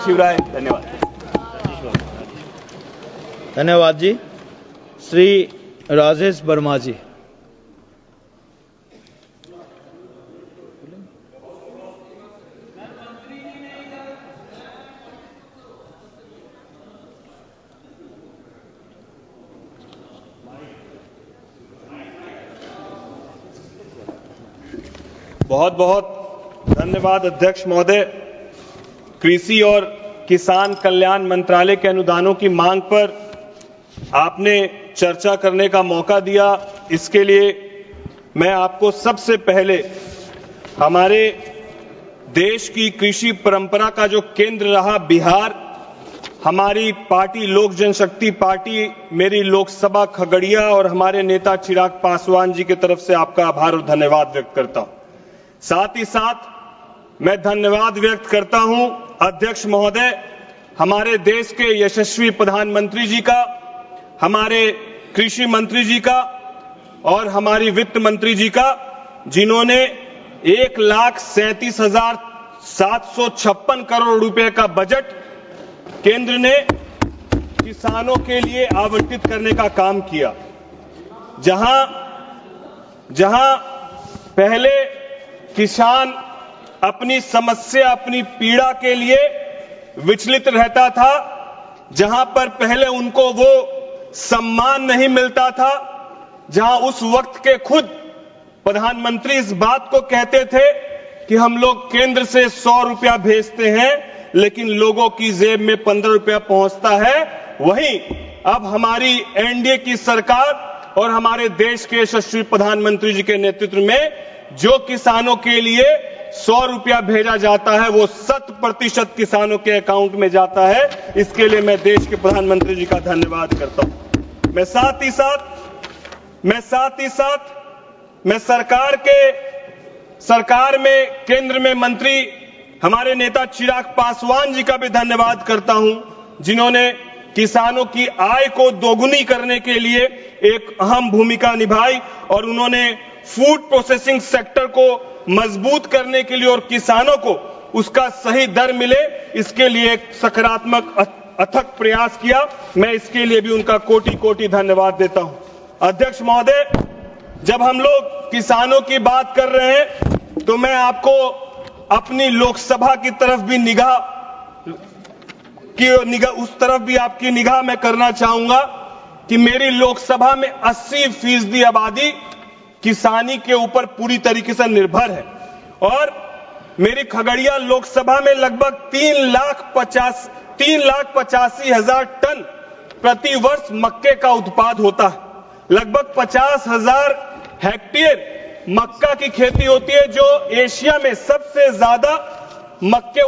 शिवराय। धन्यवाद। धन्यवाद जी। श्री राजेश वर्मा जी। बहुत बहुत धन्यवाद अध्यक्ष महोदय। कृषि और किसान कल्याण मंत्रालय के अनुदानों की मांग पर आपने चर्चा करने का मौका दिया, इसके लिए मैं आपको सबसे पहले हमारे देश की कृषि परंपरा का जो केंद्र रहा बिहार, हमारी पार्टी लोक जनशक्ति पार्टी, मेरी लोकसभा खगड़िया और हमारे नेता चिराग पासवान जी की तरफ से आपका आभार और धन्यवाद व्यक्त करता हूं। साथ ही साथ मैं धन्यवाद व्यक्त करता हूं अध्यक्ष महोदय, हमारे देश के यशस्वी प्रधानमंत्री जी का, हमारे कृषि मंत्री जी का और हमारी वित्त मंत्री जी का, जिन्होंने 1,37,756 करोड़ रुपए का बजट केंद्र ने किसानों के लिए आवंटित करने का काम किया। जहां पहले किसान अपनी समस्या, अपनी पीड़ा के लिए विचलित रहता था, जहां पर पहले उनको वो सम्मान नहीं मिलता था, जहां उस वक्त के खुद प्रधानमंत्री इस बात को कहते थे कि हम लोग केंद्र से 100 रुपया भेजते हैं लेकिन लोगों की जेब में 15 रुपया पहुंचता है, वहीं अब हमारी एनडीए की सरकार और हमारे देश के यशस्वी प्रधानमंत्री जी के नेतृत्व में जो किसानों के लिए 100 रुपया भेजा जाता है वो 100% किसानों के अकाउंट में जाता है। इसके लिए मैं देश के प्रधानमंत्री जी का धन्यवाद करता हूं। मैं साथ ही साथ सरकार में केंद्र में मंत्री हमारे नेता चिराग पासवान जी का भी धन्यवाद करता हूं, जिन्होंने किसानों की आय को दोगुनी करने के लिए एक अहम भूमिका निभाई और उन्होंने फूड प्रोसेसिंग सेक्टर को मजबूत करने के लिए और किसानों को उसका सही दर मिले, इसके लिए एक सकारात्मक अथक प्रयास किया। मैं इसके लिए भी उनका कोटि कोटि धन्यवाद देता हूं। अध्यक्ष महोदय, जब हम लोग किसानों की बात कर रहे हैं तो मैं आपको अपनी लोकसभा की तरफ भी उस तरफ भी आपकी निगाह में करना चाहूंगा कि मेरी लोकसभा में 80% आबादी किसानी के ऊपर पूरी तरीके से निर्भर है और मेरी खगड़िया लोकसभा में लगभग 3,85,000 टन प्रति वर्ष मक्के का उत्पाद होता है। लगभग 50,000 हेक्टेयर मक्का की खेती होती है, जो एशिया में सबसे ज्यादा मक्के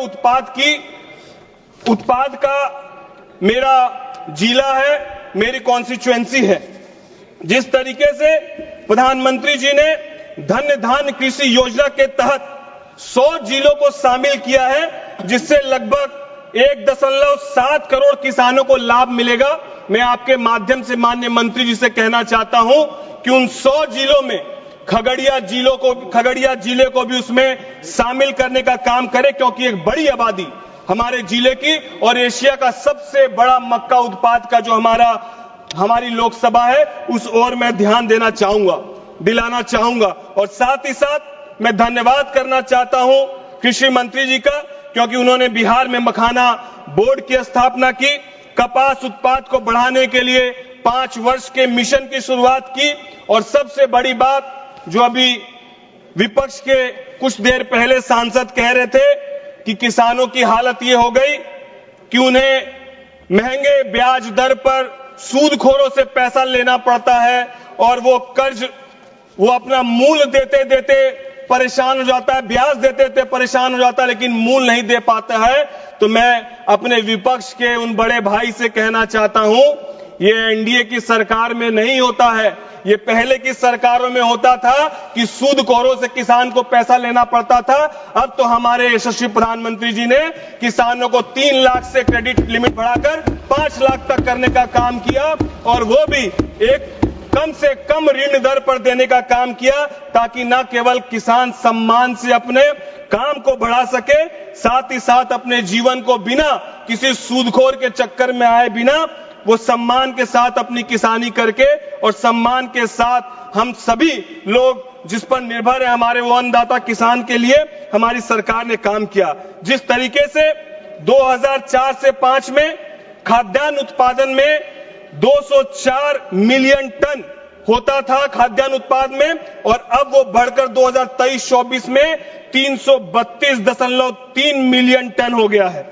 उत्पाद का मेरा जिला है, मेरी कॉन्स्टिट्यूएंसी है। जिस तरीके से प्रधानमंत्री जी ने धन्य धान्य कृषि योजना के तहत 100 जिलों को शामिल किया है, जिससे लगभग 1.7 करोड़ किसानों को लाभ मिलेगा। मैं आपके माध्यम से माननीय मंत्री जी से कहना चाहता हूं कि उन 100 जिलों में खगड़िया जिले को भी उसमें शामिल करने का काम करें, क्योंकि एक बड़ी आबादी हमारे जिले की और एशिया का सबसे बड़ा मक्का उत्पाद का जो हमारी लोकसभा है उस ओर मैं ध्यान दिलाना चाहूंगा। और साथ ही साथ मैं धन्यवाद करना चाहता हूं कृषि मंत्री जी का, क्योंकि उन्होंने बिहार में मखाना बोर्ड की स्थापना की, कपास उत्पाद को बढ़ाने के लिए 5 वर्ष के मिशन की शुरुआत की और सबसे बड़ी बात जो अभी विपक्ष के कुछ देर पहले सांसद कह रहे थे कि किसानों की हालत ये हो गई कि उन्हें महंगे ब्याज दर पर सूदखोरों से पैसा लेना पड़ता है और वो अपना मूल देते परेशान हो जाता है, ब्याज देते परेशान हो जाता है, लेकिन मूल नहीं दे पाता है। तो मैं अपने विपक्ष के उन बड़े भाई से कहना चाहता हूं, ये एनडीए की सरकार में नहीं होता है, ये पहले की सरकारों में होता था कि सूदखोरों से किसान को पैसा लेना पड़ता था। अब तो हमारे यशस्वी प्रधानमंत्री जी ने किसानों को 3 लाख से क्रेडिट लिमिट बढ़ाकर 5 लाख तक करने का काम किया और वो भी एक कम से कम ऋण दर पर देने का काम किया, ताकि न केवल किसान सम्मान से अपने काम को बढ़ा सके, साथ ही साथ अपने जीवन को बिना किसी सूदखोर के चक्कर में आए बिना वो सम्मान के साथ अपनी किसानी करके और सम्मान के साथ हम सभी लोग जिस पर निर्भर है हमारे वो अन्नदाता किसान के लिए हमारी सरकार ने काम किया। जिस तरीके से 2004 से 5 में खाद्यान्न उत्पादन में 204 मिलियन टन होता था खाद्यान्न उत्पादन में, और अब वो बढ़कर 2023-24 में 332.3 मिलियन टन हो गया है।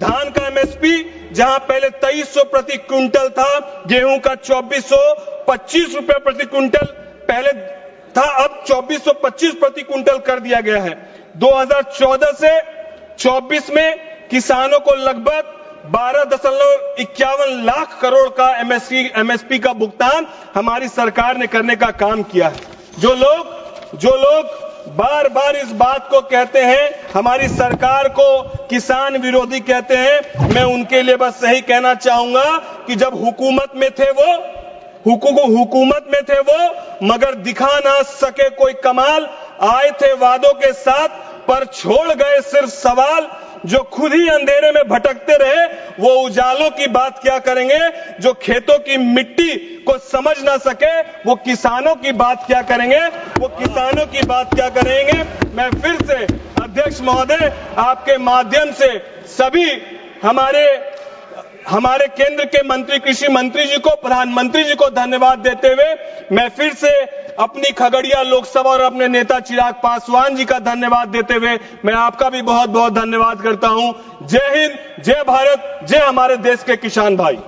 धान का एमएसपी जहां पहले 2300 प्रति क्विंटल था, गेहूं का 2425 रुपए प्रति क्विंटल पहले था, अब 2425 प्रति क्विंटल कर दिया गया है। 2014 से 24 में किसानों को लगभग 12.51 लाख करोड़ का एमएसपी का भुगतान हमारी सरकार ने करने का काम किया है। जो लोग बार बार इस बात को कहते हैं हमारी सरकार को किसान विरोधी कहते हैं, मैं उनके लिए बस यही कहना चाहूंगा कि जब हुकूमत में थे वो मगर दिखा ना सके कोई कमाल, आए थे वादों के साथ पर छोड़ गए सिर्फ सवाल। जो खुद ही अंधेरे में भटकते रहे वो उजालों की बात क्या करेंगे, जो खेतों की मिट्टी को समझ ना सके वो किसानों की बात क्या करेंगे, मैं फिर से अध्यक्ष महोदय आपके माध्यम से सभी हमारे केंद्र के मंत्री, कृषि मंत्री जी को, प्रधानमंत्री जी को धन्यवाद देते हुए मैं फिर से अपनी खगड़िया लोकसभा और अपने नेता चिराग पासवान जी का धन्यवाद देते हुए मैं आपका भी बहुत बहुत धन्यवाद करता हूं। जय हिंद, जय भारत, जय हमारे देश के किसान भाई।